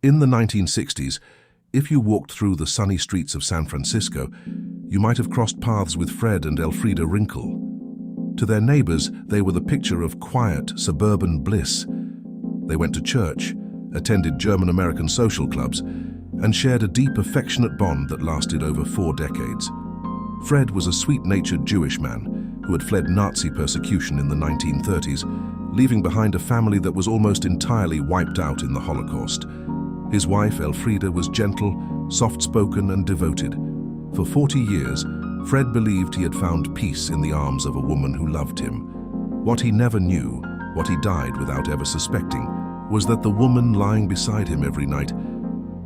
In the 1960s, if you walked through the sunny streets of San Francisco, you might have crossed paths with Fred and Elfriede Rinkel. To their neighbors, they were the picture of quiet, suburban bliss. They went to church, attended German-American social clubs, and shared a deep, affectionate bond that lasted over 4 decades. Fred was a sweet-natured Jewish man who had fled Nazi persecution in the 1930s, leaving behind a family that was almost entirely wiped out in the Holocaust. His wife, Elfriede, was gentle, soft-spoken, and devoted. For 40 years, Fred believed he had found peace in the arms of a woman who loved him. What he never knew, what he died without ever suspecting, was that the woman lying beside him every night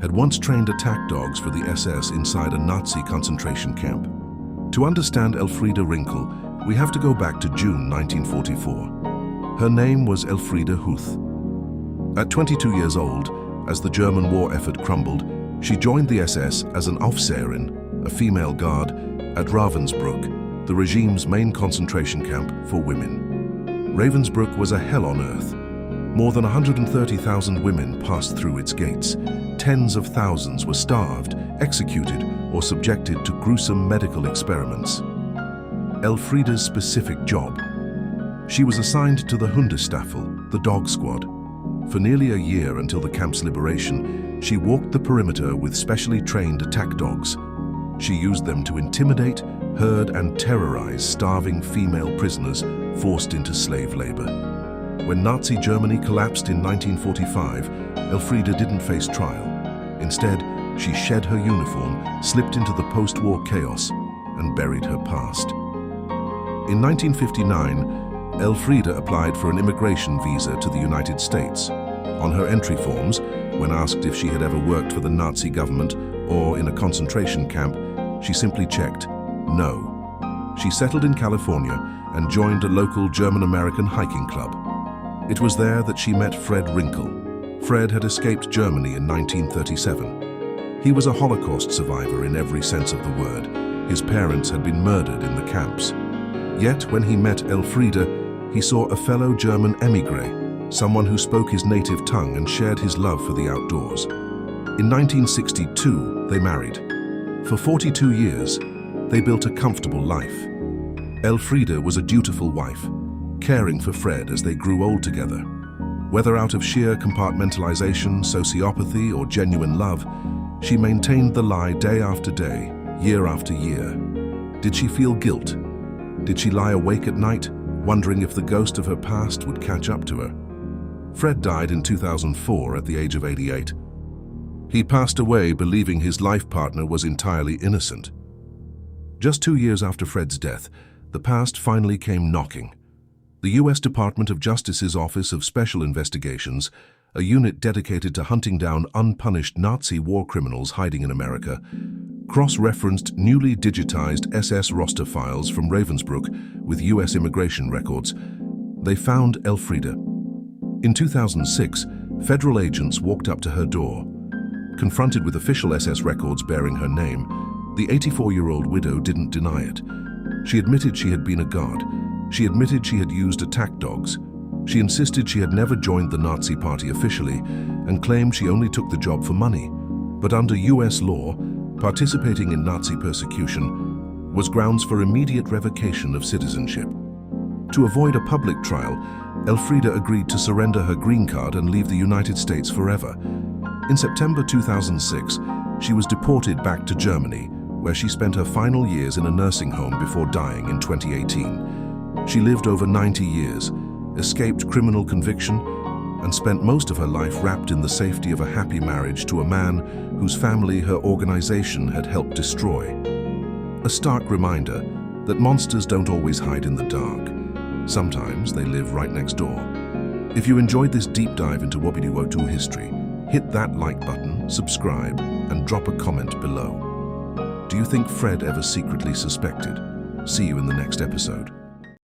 had once trained attack dogs for the SS inside a Nazi concentration camp. To understand Elfriede Rinkel, we have to go back to June 1944. Her name was Elfriede Huth. At 22 years old, as the German war effort crumbled, she joined the SS as an Aufseherin, a female guard, at Ravensbrück, the regime's main concentration camp for women. Ravensbrück was a hell on earth. More than 130,000 women passed through its gates. Tens of thousands were starved, executed, or subjected to gruesome medical experiments. Elfriede's specific job. She was assigned to the Hundestaffel, the dog squad. For nearly a year until the camp's liberation, she walked the perimeter with specially trained attack dogs. She used them to intimidate, herd, and terrorize starving female prisoners forced into slave labor. When Nazi Germany collapsed in 1945, Elfriede didn't face trial. Instead, she shed her uniform, slipped into the post-war chaos, and buried her past. In 1959, Elfriede applied for an immigration visa to the United States. On her entry forms, when asked if she had ever worked for the Nazi government or in a concentration camp, she simply checked no. She settled in California and joined a local German-American hiking club. It was there that she met Fred Rinkel. Fred had escaped Germany in 1937. He was a Holocaust survivor in every sense of the word. His parents had been murdered in the camps. Yet when he met Elfriede, he saw a fellow German émigré, someone who spoke his native tongue and shared his love for the outdoors. In 1962, they married. For 42 years, they built a comfortable life. Elfriede was a dutiful wife, caring for Fred as they grew old together. Whether out of sheer compartmentalization, sociopathy, or genuine love, she maintained the lie day after day, year after year. Did she feel guilt? Did she lie awake at night, wondering if the ghost of her past would catch up to her? Fred died in 2004 at the age of 88. He passed away believing his life partner was entirely innocent. Just 2 years after Fred's death, the past finally came knocking. The U.S. Department of Justice's Office of Special Investigations, a unit dedicated to hunting down unpunished Nazi war criminals hiding in America, cross-referenced newly digitized SS roster files from Ravensbrück with U.S. immigration records. They found Elfriede. In 2006, federal agents walked up to her door. Confronted with official SS records bearing her name, the 84-year-old widow didn't deny it. She admitted she had been a guard. She admitted she had used attack dogs. She insisted she had never joined the Nazi Party officially and claimed she only took the job for money. But under U.S. law, participating in Nazi persecution was grounds for immediate revocation of citizenship. To avoid a public trial, Elfriede agreed to surrender her green card and leave the United States forever. In September 2006, she was deported back to Germany, where she spent her final years in a nursing home before dying in 2018. She lived over 90 years, escaped criminal conviction, and spent most of her life wrapped in the safety of a happy marriage to a man whose family her organization had helped destroy. A stark reminder that monsters don't always hide in the dark. Sometimes they live right next door. If you enjoyed this deep dive into WWII history, hit that like button, subscribe, and drop a comment below. Do you think Fred ever secretly suspected? See you in the next episode.